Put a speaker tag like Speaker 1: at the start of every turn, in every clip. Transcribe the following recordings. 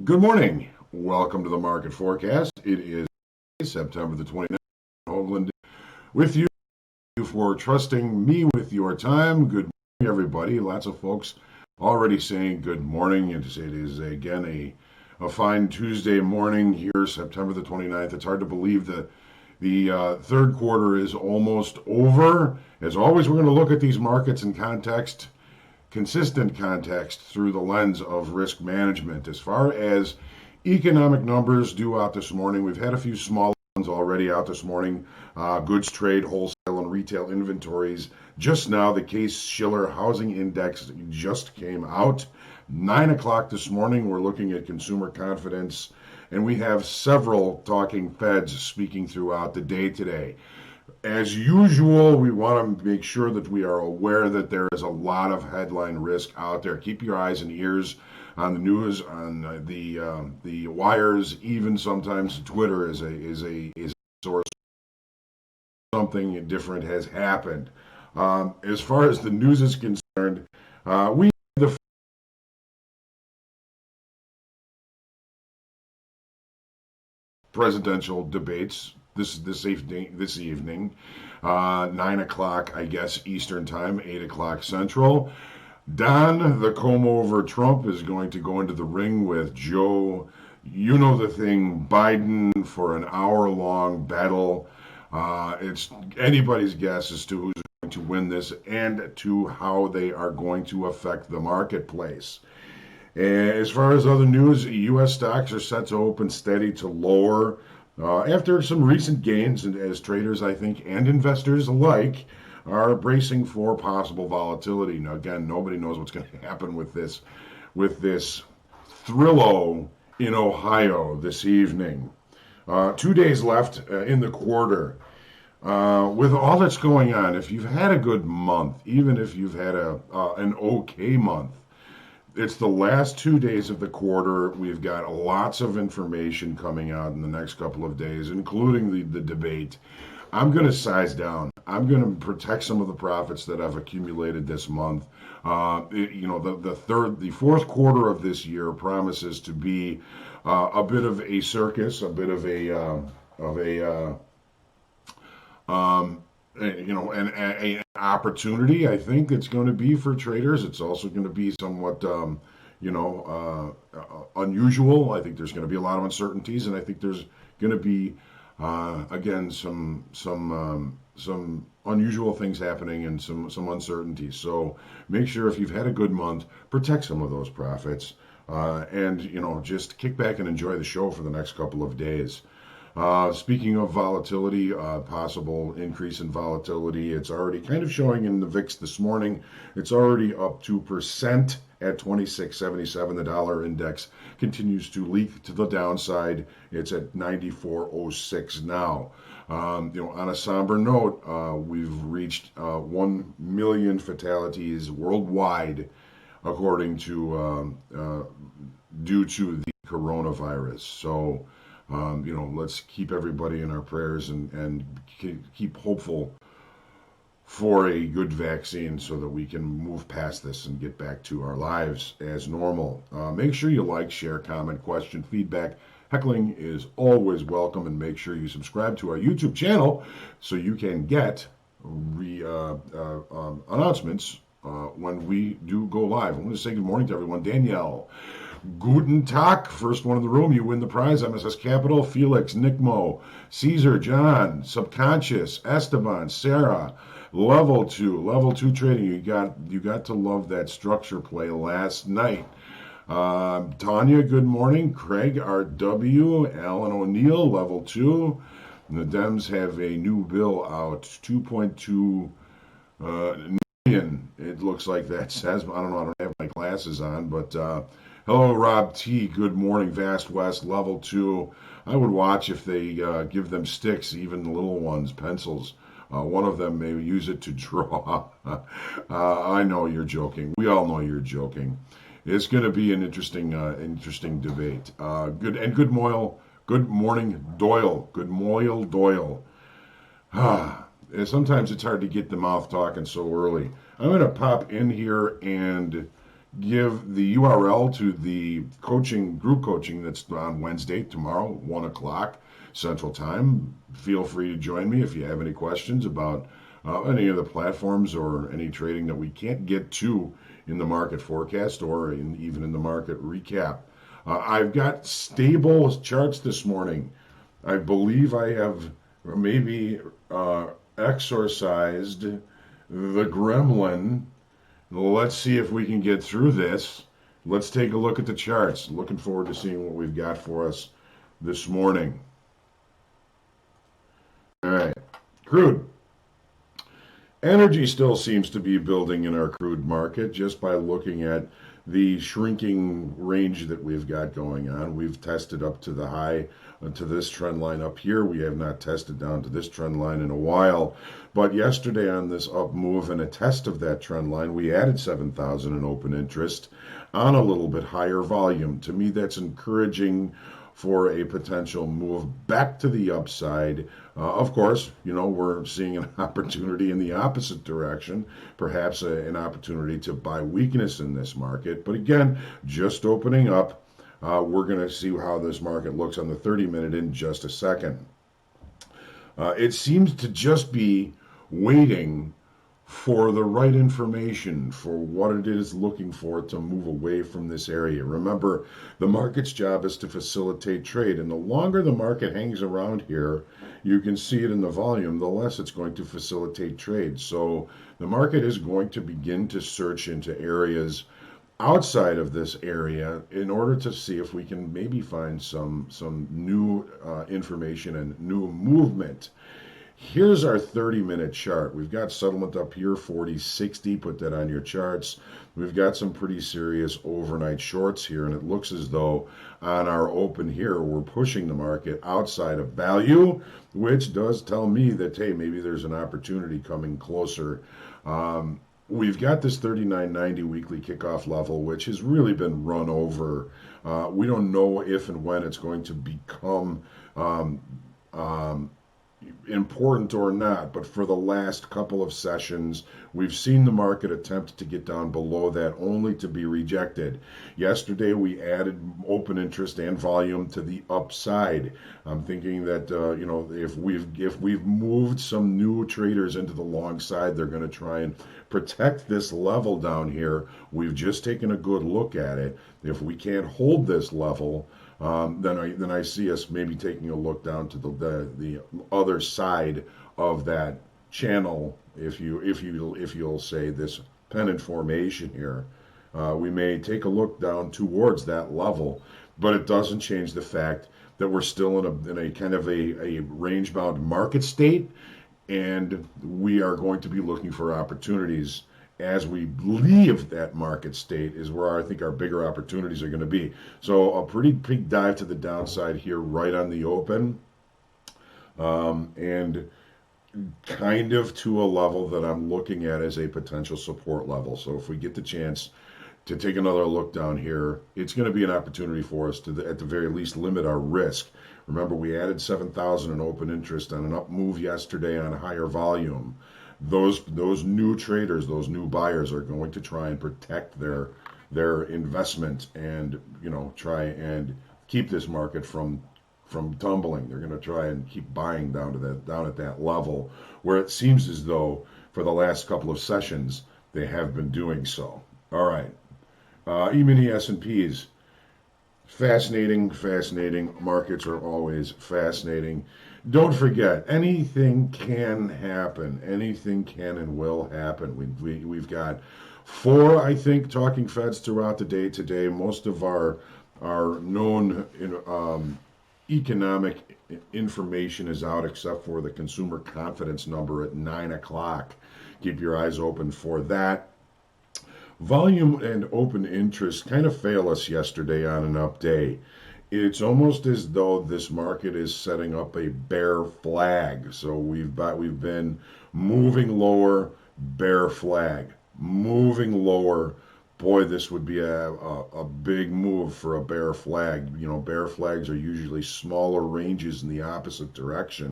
Speaker 1: Good morning. Welcome to the market forecast. It is September the 29th. Hoagland with you for trusting me with your time. Good morning, everybody. Lots of folks already saying good morning. It is again a fine Tuesday morning here, September the 29th. It's hard to believe that the third quarter is almost over. As always, we're going to look at these markets in context, consistent context through the lens of risk management. As far as economic numbers due out this morning, we've had a few small ones already out this morning. Goods trade, wholesale, and retail inventories. Just now, the Case-Shiller Housing Index just came out. 9 o'clock this morning, we're looking at consumer confidence, and we have several talking Feds speaking throughout the day today. As usual, we want to make sure that we are aware that there is a lot of headline risk out there. Keep your eyes and ears on the news, on the wires. Even sometimes Twitter is a source. Something different has happened. As far as the news is concerned, we have the presidential debates this evening, 9 o'clock, I guess, Eastern Time, 8 o'clock Central. Don, the comb over Trump, is going to go into the ring with Joe, you know the thing, Biden for an hour-long battle. It's anybody's guess as to who's going to win this and to how they are going to affect the marketplace. As far as other news, U.S. stocks are set to open steady to lower after some recent gains, and as traders, I think, and investors alike, are bracing for possible volatility. Now, again, nobody knows what's going to happen with this Thrillo in Ohio this evening. 2 days left in the quarter. With all that's going on, if you've had a good month, even if you've had an okay month, it's the last 2 days of the quarter. We've got lots of information coming out in the next couple of days, including the debate. I'm going to size down. I'm going to protect some of the profits that I've accumulated this month. The fourth quarter of this year promises to be a bit of a circus, a bit of an opportunity. I think it's going to be for traders. It's also going to be somewhat, unusual. I think there's going to be a lot of uncertainties, and I think there's going to be, again, some unusual things happening and some uncertainties. So make sure if you've had a good month, protect some of those profits, and just kick back and enjoy the show for the next couple of days. Speaking of volatility, possible increase in volatility, it's already kind of showing in the VIX this morning. It's already up 2% at 26.77. The dollar index continues to leak to the downside. It's at 94.06 now. On a somber note, we've reached 1 million fatalities worldwide, according to due to the coronavirus. So. Let's keep everybody in our prayers and keep hopeful for a good vaccine so that we can move past this and get back to our lives as normal. Make sure you like, share, comment, question, feedback. Heckling is always welcome, and make sure you subscribe to our YouTube channel so you can get announcements when we do go live. I want to say good morning to everyone. Danielle. Guten Tag, first one in the room, you win the prize. MSS Capital, Felix, Nickmo, Caesar, John, Subconscious, Esteban, Sarah, Level 2 trading. You got to love that structure play last night. Tanya, good morning. Craig, RW, Alan O'Neill, Level 2. And the Dems have a new bill out, 2.2 million. It looks like that says. I don't know. I don't have my glasses on, but. Hello, Rob T. Good morning, Vast West, Level 2. I would watch if they give them sticks, even the little ones, pencils. One of them may use it to draw. I know you're joking. We all know you're joking. It's going to be an interesting debate. Good morning, Doyle. Good Moyle Doyle. Sometimes it's hard to get the mouth talking so early. I'm going to pop in here and give the URL to the group coaching that's on Wednesday, tomorrow, 1 o'clock Central Time. Feel free to join me if you have any questions about any of the platforms or any trading that we can't get to in the market forecast or even in the market recap. I've got stable charts this morning. I believe I have maybe exorcised the gremlin. Let's see if we can get through this. Let's take a look at the charts. Looking forward to seeing what we've got for us this morning. All right, crude. Energy still seems to be building in our crude market just by looking at the shrinking range that we've got going on. We've tested up to the high, to this trend line up here. We have not tested down to this trend line in a while. But yesterday on this up move and a test of that trend line, we added 7,000 in open interest on a little bit higher volume. To me, that's encouraging for a potential move back to the upside. Of course, we're seeing an opportunity in the opposite direction, perhaps an opportunity to buy weakness in this market. But again, just opening up, we're going to see how this market looks on the 30-minute in just a second. It seems to just be waiting for the right information, for what it is looking for to move away from this area. Remember, the market's job is to facilitate trade, and the longer the market hangs around here, you can see it in the volume, the less it's going to facilitate trade. So the market is going to begin to search into areas outside of this area in order to see if we can maybe find some new information and new movement. Here's our 30-minute chart. We've got settlement up here, 40.60. Put that on your charts. We've got some pretty serious overnight shorts here, and it looks as though on our open here, we're pushing the market outside of value, which does tell me that, hey, maybe there's an opportunity coming closer. We've got this 39.90 weekly kickoff level, which has really been run over. We don't know if and when it's going to become important or not, but for the last couple of sessions, we've seen the market attempt to get down below that only to be rejected. Yesterday, we added open interest and volume to the upside. I'm thinking that if we've moved some new traders into the long side, they're going to try and protect this level down here. We've just taken a good look at it. If we can't hold this level, then I see us maybe taking a look down to the other side of that channel, if you'll say, this pennant formation here. We may take a look down towards that level, but it doesn't change the fact that we're still in a kind of a range-bound market state, and we are going to be looking for opportunities as we leave that market state is where I think our bigger opportunities are going to be. So a pretty big dive to the downside here right on the open, and kind of to a level that I'm looking at as a potential support level. So if we get the chance to take another look down here, it's going to be an opportunity for us to, at the very least, limit our risk. Remember, we added 7,000 in open interest on an up move yesterday on higher volume. Those new traders, those new buyers are going to try and protect their investment and try and keep this market from tumbling. They're going to try and keep buying down at that level where it seems as though for the last couple of sessions they have been doing so. All right, E-mini S&Ps. Fascinating. Markets are always fascinating. Don't forget, anything can happen. Anything can and will happen. We've got 4, I think, talking Feds throughout the day today. Most of our known economic information is out except for the consumer confidence number at 9 o'clock. Keep your eyes open for that. Volume and open interest kind of fail us yesterday on an up day. It's almost as though this market is setting up a bear flag. So we've been moving lower, bear flag, moving lower. Boy, this would be a big move for a bear flag. Bear flags are usually smaller ranges in the opposite direction.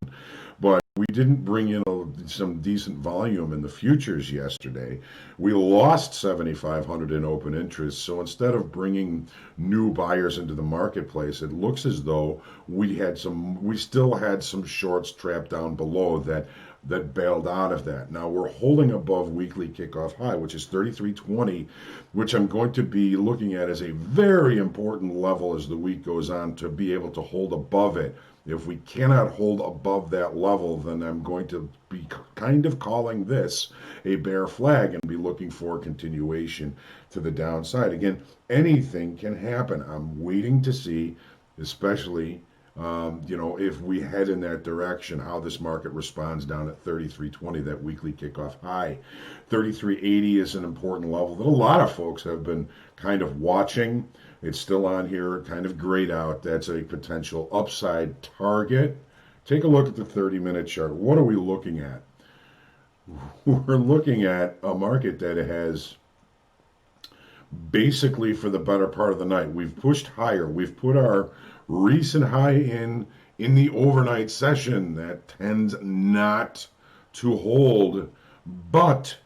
Speaker 1: But we didn't bring in some decent volume in the futures yesterday. We lost 7,500 in open interest. So instead of bringing new buyers into the marketplace, it looks as though we still had some shorts trapped down below that bailed out of that. Now we're holding above weekly kickoff high, which is 33.20, which I'm going to be looking at as a very important level as the week goes on to be able to hold above it. If we cannot hold above that level, then I'm going to be kind of calling this a bear flag and be looking for a continuation to the downside. Again, anything can happen. I'm waiting to see, especially if we head in that direction, how this market responds down at 33.20, that weekly kickoff high. 33.80 is an important level that a lot of folks have been kind of watching. It's still on here, kind of grayed out. That's a potential upside target. Take a look at the 30-minute chart. What are we looking at? We're looking at a market that has basically, for the better part of the night, we've pushed higher. We've put our recent high in the overnight session. That tends not to hold, but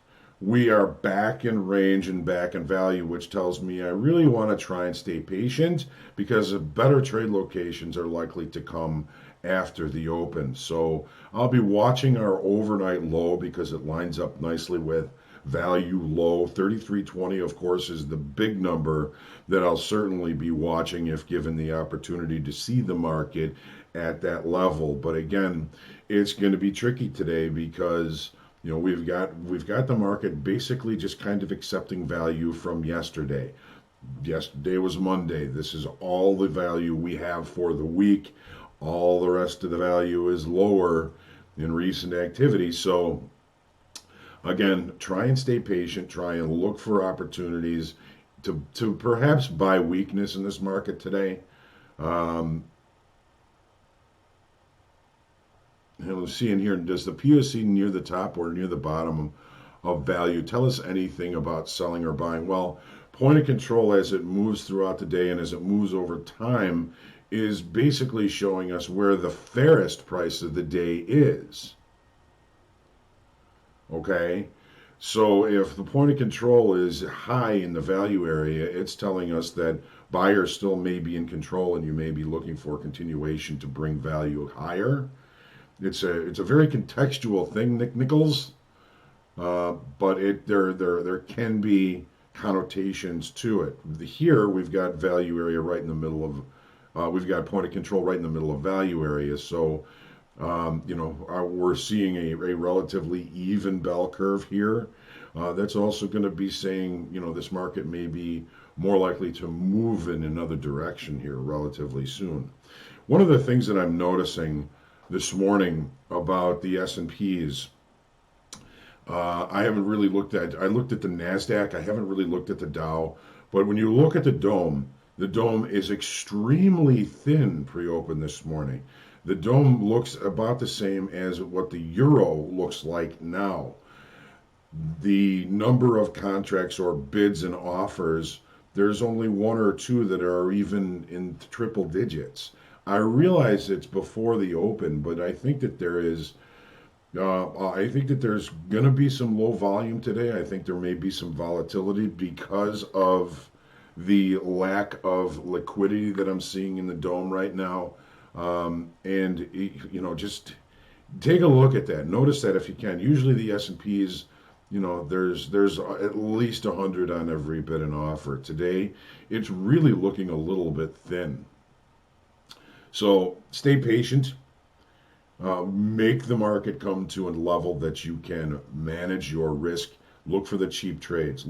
Speaker 1: we are back in range and back in value, which tells me I really want to try and stay patient because better trade locations are likely to come after the open. So I'll be watching our overnight low because it lines up nicely with value low. 33.20, of course, is the big number that I'll certainly be watching if given the opportunity to see the market at that level. But again, it's going to be tricky today because we've got the market basically just kind of accepting value from yesterday. Yesterday was Monday. This is all the value we have for the week. All the rest of the value is lower in recent activity. So again, try and stay patient. Try and look for opportunities to perhaps buy weakness in this market today. And we'll see in here, does the POC near the top or near the bottom of value tell us anything about selling or buying? Well, point of control as it moves throughout the day and as it moves over time is basically showing us where the fairest price of the day is. Okay? So if the point of control is high in the value area, it's telling us that buyers still may be in control and you may be looking for a continuation to bring value higher. It's a very contextual thing, Nichols, but there can be connotations to it. Here we've got value area right in the middle of, we've got point of control right in the middle of value area. So we're seeing a relatively even bell curve here. That's also going to be saying this market may be more likely to move in another direction here relatively soon. One of the things that I'm noticing this morning about the S&Ps. I haven't really looked at, I looked at the NASDAQ, I haven't really looked at the Dow, but when you look at the dome is extremely thin pre-open this morning. The dome looks about the same as what the euro looks like now. The number of contracts or bids and offers, there's only one or two that are even in triple digits. I realize it's before the open, but I think that there's going to be some low volume today. I think there may be some volatility because of the lack of liquidity that I'm seeing in the dome right now. Just take a look at that. Notice that if you can. Usually the S&Ps, there's at least 100 on every bid and offer. Today, it's really looking a little bit thin. So stay patient. Make the market come to a level that you can manage your risk. Look for the cheap trades.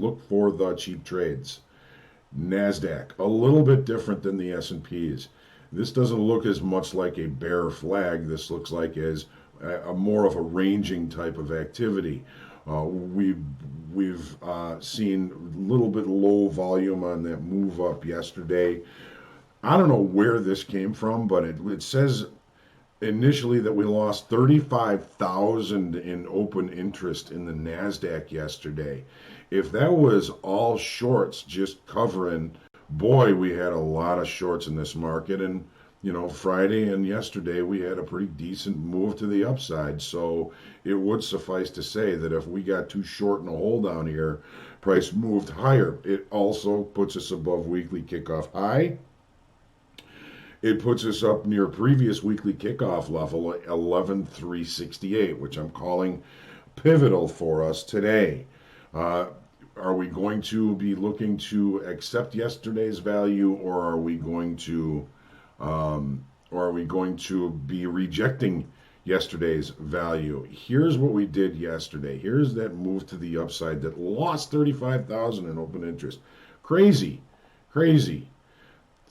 Speaker 1: NASDAQ, a little bit different than the S&Ps. This doesn't look as much like a bear flag. This looks like as a more of a ranging type of activity. We've seen a little bit low volume on that move up yesterday. I don't know where this came from, but it says initially that we lost 35,000 in open interest in the NASDAQ yesterday. If that was all shorts just covering, boy, we had a lot of shorts in this market. And Friday and yesterday we had a pretty decent move to the upside. So it would suffice to say that if we got too short in a hold down here, price moved higher. It also puts us above weekly kickoff high. It puts us up near previous weekly kickoff level, 11,368, which I'm calling pivotal for us today. Uh, are we going to be looking to accept yesterday's value, um, or are we going to be rejecting yesterday's value? Here's what we did yesterday. Here's that move to the upside that lost 35,000 in open interest. Crazy, crazy.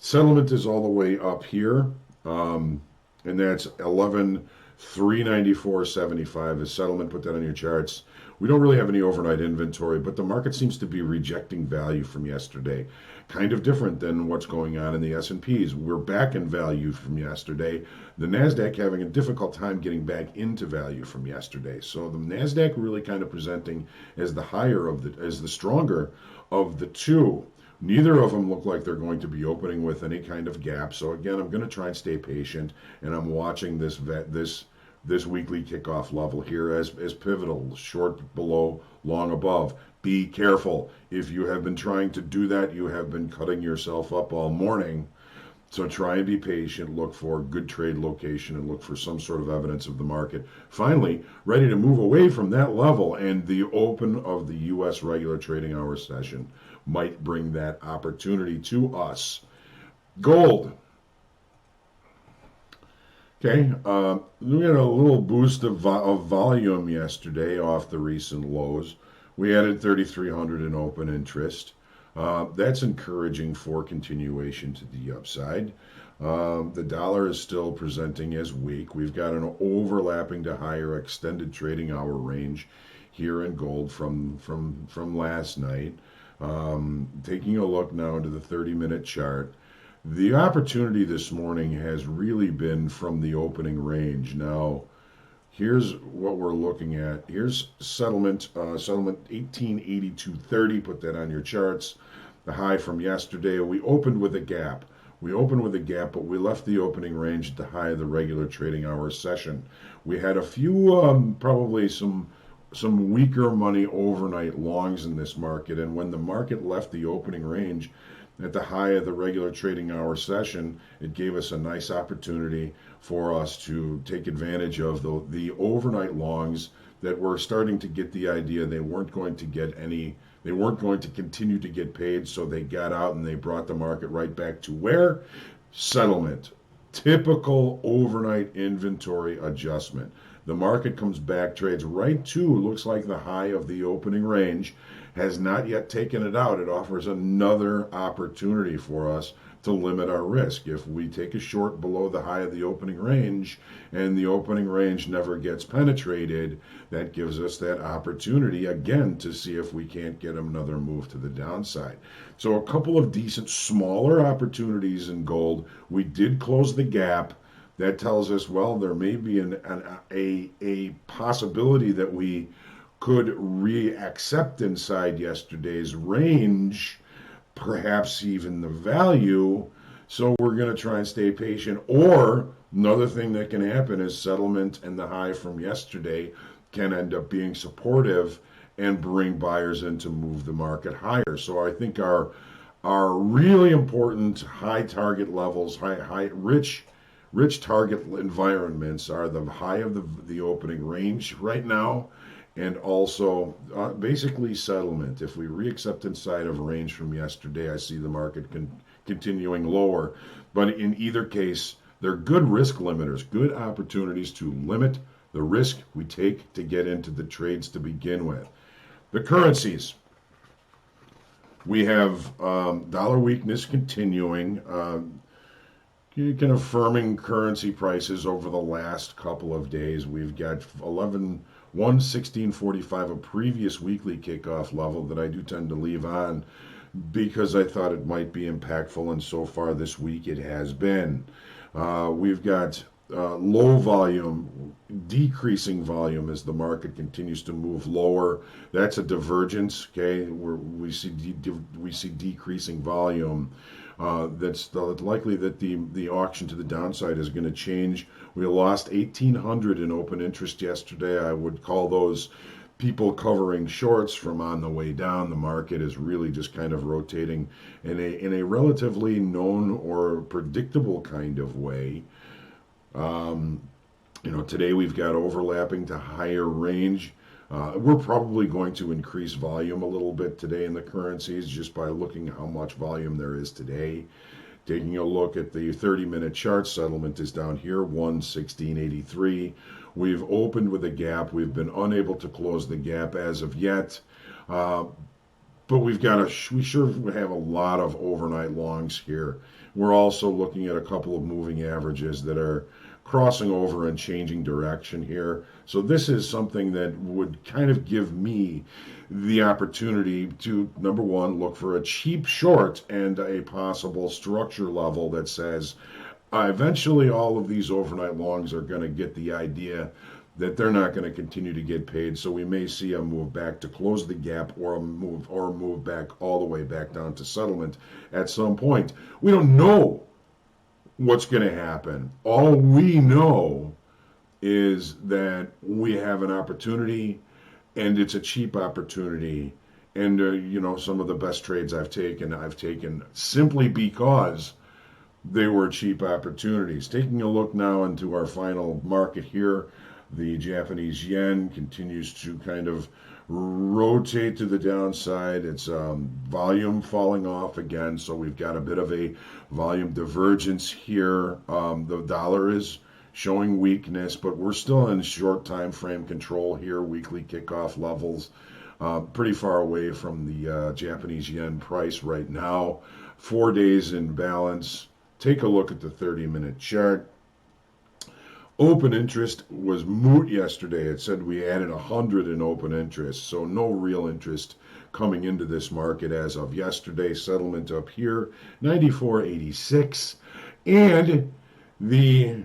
Speaker 1: Settlement is all the way up here, and that's 11,394.75 is settlement. Put that on your charts. We don't really have any overnight inventory, but the market seems to be rejecting value from yesterday. Kind of different than what's going on in the S&Ps. We're back in value from yesterday. The Nasdaq having a difficult time getting back into value from yesterday. So the Nasdaq really kind of presenting as the stronger of the two. Neither of them look like they're going to be opening with any kind of gap. So again, I'm going to try and stay patient, and I'm watching this weekly kickoff level here as pivotal, short below, long above. Be careful. If you have been trying to do that, you have been cutting yourself up all morning. So try and be patient, look for good trade location, and look for some sort of evidence of the market finally ready to move away from that level. And the open of the U.S. regular trading hour session might bring that opportunity to us. Gold. Okay, we had a little boost of volume yesterday off the recent lows. We added 3,300 in open interest. That's encouraging for continuation to the upside. The dollar is still presenting as weak. We've got an overlapping to higher extended trading hour range here in gold from last night. Taking a look now into the 30-minute chart. The opportunity this morning has really been from the opening range. Now, here's what we're looking at. Here's settlement 1882.30. Put that on your charts. The high from yesterday. We opened with a gap. But we left the opening range at the high of the regular trading hour session. We had a few, probably some weaker money overnight longs in this market, and when the market left the opening range at the high of the regular trading hour session, it gave us a nice opportunity for us to take advantage of the overnight longs that were starting to get the idea they weren't going to continue to get paid, so they got out and they brought the market right back to where? Settlement. Typical overnight inventory adjustment. The market comes back, trades right to, looks like the high of the opening range, has not yet taken it out. It offers another opportunity for us to limit our risk. If we take a short below the high of the opening range and the opening range never gets penetrated, that gives us that opportunity again to see if we can't get another move to the downside. So a couple of decent smaller opportunities in gold. We did close the gap. That tells us, well, there may be a possibility that we could re-accept inside yesterday's range, perhaps even the value. So we're going to try and stay patient. Or another thing that can happen is settlement and the high from yesterday can end up being supportive and bring buyers in to move the market higher. So I think our really important high target levels, rich target environments are the high of the opening range right now, and also basically settlement. If we reaccept inside of range from yesterday, I see the market continuing lower. But in either case, they're good risk limiters, good opportunities to limit the risk we take to get into the trades to begin with. The currencies. We have dollar weakness continuing. Kind of firming currency prices over the last couple of days. We've got 116.45, a previous weekly kickoff level that I do tend to leave on because I thought it might be impactful, and so far this week it has been. We've got low volume, decreasing volume as the market continues to move lower. That's a divergence. Okay, we see decreasing volume. That's likely that the auction to the downside is going to change. We lost 1,800 in open interest yesterday. I would call those people covering shorts from on the way down. The market is really just kind of rotating in a relatively known or predictable kind of way. Um, Today we've got overlapping to higher range. We're probably going to increase volume a little bit today in the currencies just by looking how much volume there is today. Taking a look at the 30-minute chart, settlement is down here, 116.83. We've opened with a gap. We've been unable to close the gap as of yet. Uh, but we sure have a lot of overnight longs here. We're also looking at a couple of moving averages that are crossing over and changing direction here. So this is something that would kind of give me the opportunity to, number one, look for a cheap short and a possible structure level that says eventually all of these overnight longs are going to get the idea that they're not going to continue to get paid. So we may see a move back to close the gap or a move back all the way back down to settlement at some point. We don't know what's going to happen. All we know is that we have an opportunity and it's a cheap opportunity. And, some of the best trades I've taken simply because they were cheap opportunities. Taking a look now into our final market here, the Japanese yen continues to kind of rotate to the downside. It's volume falling off again, so we've got a bit of a volume divergence here. The dollar is showing weakness, but we're still in short time frame control here. Weekly kickoff levels pretty far away from the Japanese yen price right now. 4 days in balance. Take a look at the 30-minute chart. Open interest was moot yesterday. It said we added 100 in open interest, so no real interest coming into this market as of yesterday. Settlement up here, 94.86, and the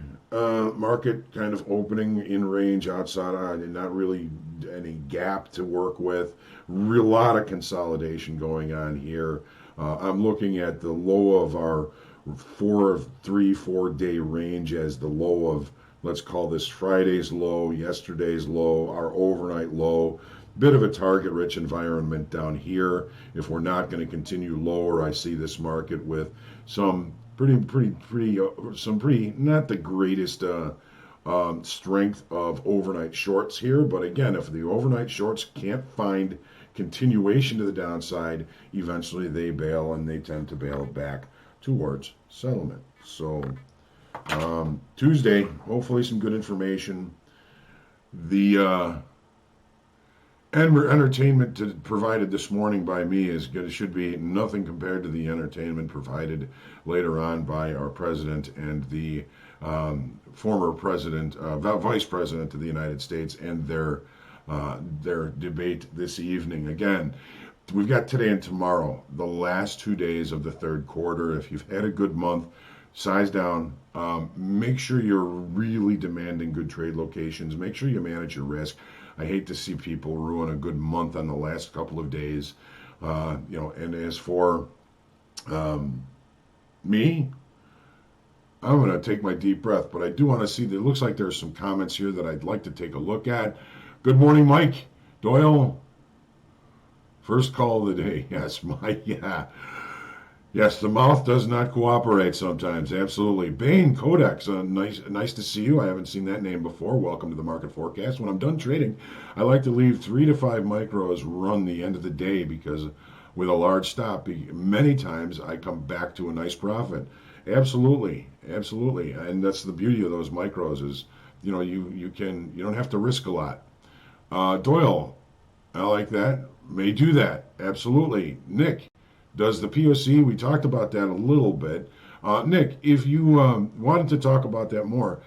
Speaker 1: market kind of opening in range outside and not really any gap to work with. Real lot of consolidation going on here. I'm looking at the low of our 4 day range as the low of, let's call this Friday's low, yesterday's low, our overnight low. Bit of a target-rich environment down here. If we're not going to continue lower, I see this market with some pretty not the greatest strength of overnight shorts here. But again, if the overnight shorts can't find continuation to the downside, eventually they bail, and they tend to bail back towards settlement. So Tuesday, hopefully some good information. The entertainment provided this morning by me is good. It should be nothing compared to the entertainment provided later on by our president and the former president, vice president of the United States, and their debate this evening. Again, we've got today and tomorrow, the last 2 days of the third quarter. If you've had a good month, size down. Make sure you're really demanding good trade locations. Make sure you manage your risk. I hate to see people ruin a good month on the last couple of days. And as for me, I'm going to take my deep breath, but I do want to see that it looks like there's some comments here that I'd like to take a look at. Good morning, Mike Doyle. First call of the day. Yes, Mike. Yeah. Yes, the mouth does not cooperate sometimes. Absolutely. Bain Codex, nice to see you. I haven't seen that name before. Welcome to the market forecast. When I'm done trading, I like to leave 3 to 5 micros run the end of the day because with a large stop, many times I come back to a nice profit. Absolutely, and that's the beauty of those micros is, you don't have to risk a lot. Doyle, I like that. May do that. Absolutely. Nick does the POC. We talked about that a little bit. Nick, if you wanted to talk about that more,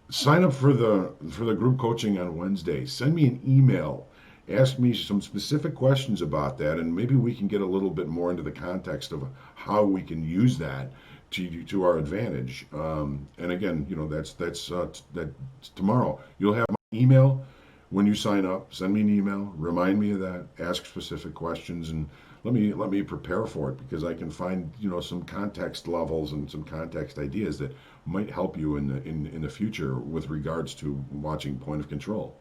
Speaker 1: sign up for the group coaching on Wednesday. Send me an email. Ask me some specific questions about that, and maybe we can get a little bit more into the context of how we can use that to our advantage. And again, that's tomorrow. You'll have my email. when you sign up, send me an email, remind me of that, ask specific questions, and let me prepare for it because I can find some context levels and some context ideas that might help you in the future with regards to watching Point of Control.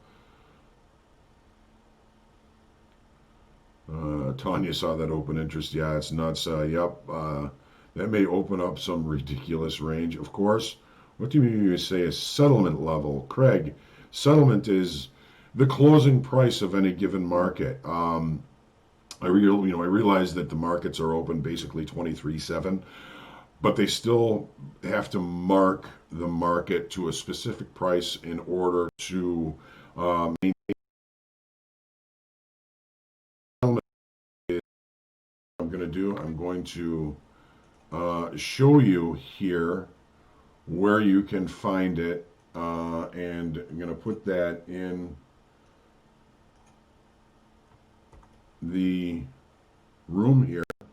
Speaker 1: Tanya saw that open interest. Yeah, it's nuts. Yep. That may open up some ridiculous range. Of course. What do you mean you say a settlement level? Craig, settlement is the closing price of any given market. I realize that the markets are open basically 23/7, but they still have to mark the market to a specific price in order to maintain settlement. I'm going to do. I'm going to show you here where you can find it, and I'm going to put that in the room here. I'm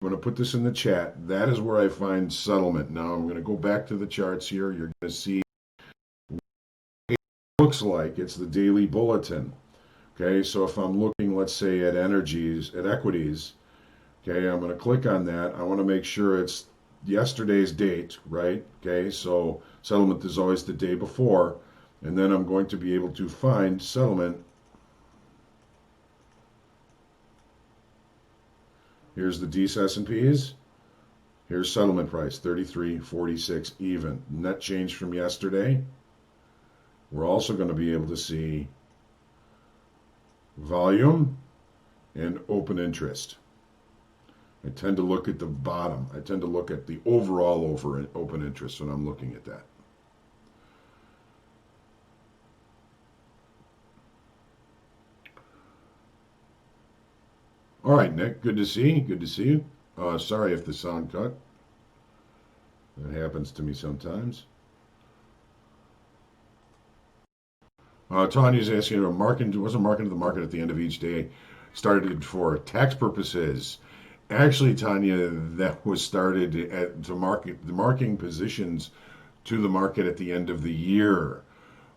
Speaker 1: going to put this in the chat. That is where I find settlement. Now I'm going to go back to the charts here. You're going to see what it looks like. It's the daily bulletin. Okay, so if I'm looking, let's say, at equities, okay, I'm going to click on that. I want to make sure it's yesterday's date, right? Okay, so settlement is always the day before, and then I'm going to be able to find settlement. Here's the D's S&Ps. Here's settlement price, 33.46 even. Net change from yesterday. We're also going to be able to see volume and open interest. I tend to look at the bottom. I tend to look at the overall open interest when I'm looking at that. All right, Nick, good to see you. Good to see you. Sorry if the sound cut. That happens to me sometimes. Tanya's asking, wasn't marking to the market at the end of each day started for tax purposes? Actually, Tanya, that was started to market the marking positions to the market at the end of the year.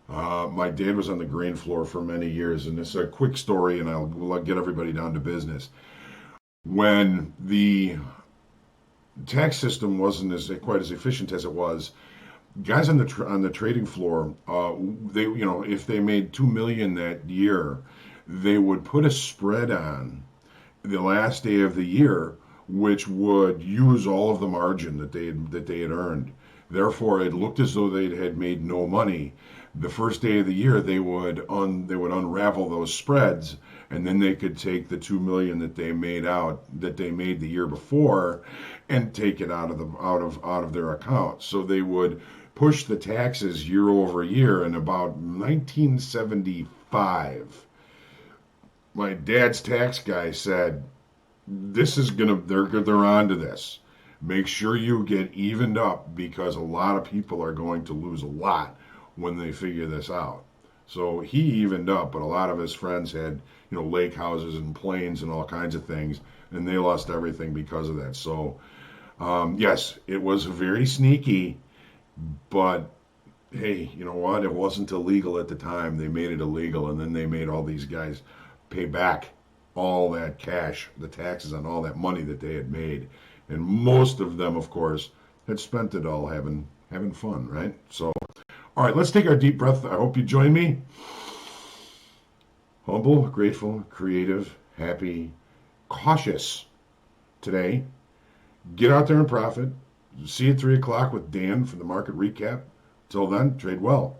Speaker 1: My dad was on the grain floor for many years, and it's a quick story, and I'll get everybody down to business. When the tax system wasn't quite as efficient as it was, guys on the trading floor, they if they made 2 million that year, they would put a spread on the last day of the year, which would use all of the margin that they had earned. Therefore, it looked as though they had made no money. The first day of the year, they would unravel those spreads, and then they could take the 2 million that they made the year before, and take it out of their account. So they would push the taxes year over year. In about 1975, my dad's tax guy said, "This is they're on to this. Make sure you get evened up because a lot of people are going to lose a lot when they figure this out." So he evened up, but a lot of his friends had, lake houses and planes and all kinds of things, and they lost everything because of that. So, yes, it was very sneaky, but hey, you know what? It wasn't illegal at the time. They made it illegal, and then they made all these guys pay back all that cash, the taxes on all that money that they had made. And most of them, of course, had spent it all having fun, right? So, all right, let's take our deep breath. I hope you join me. Humble, grateful, creative, happy, cautious today. Get out there and profit. See you at 3 o'clock with Dan for the market recap. Till then, trade well.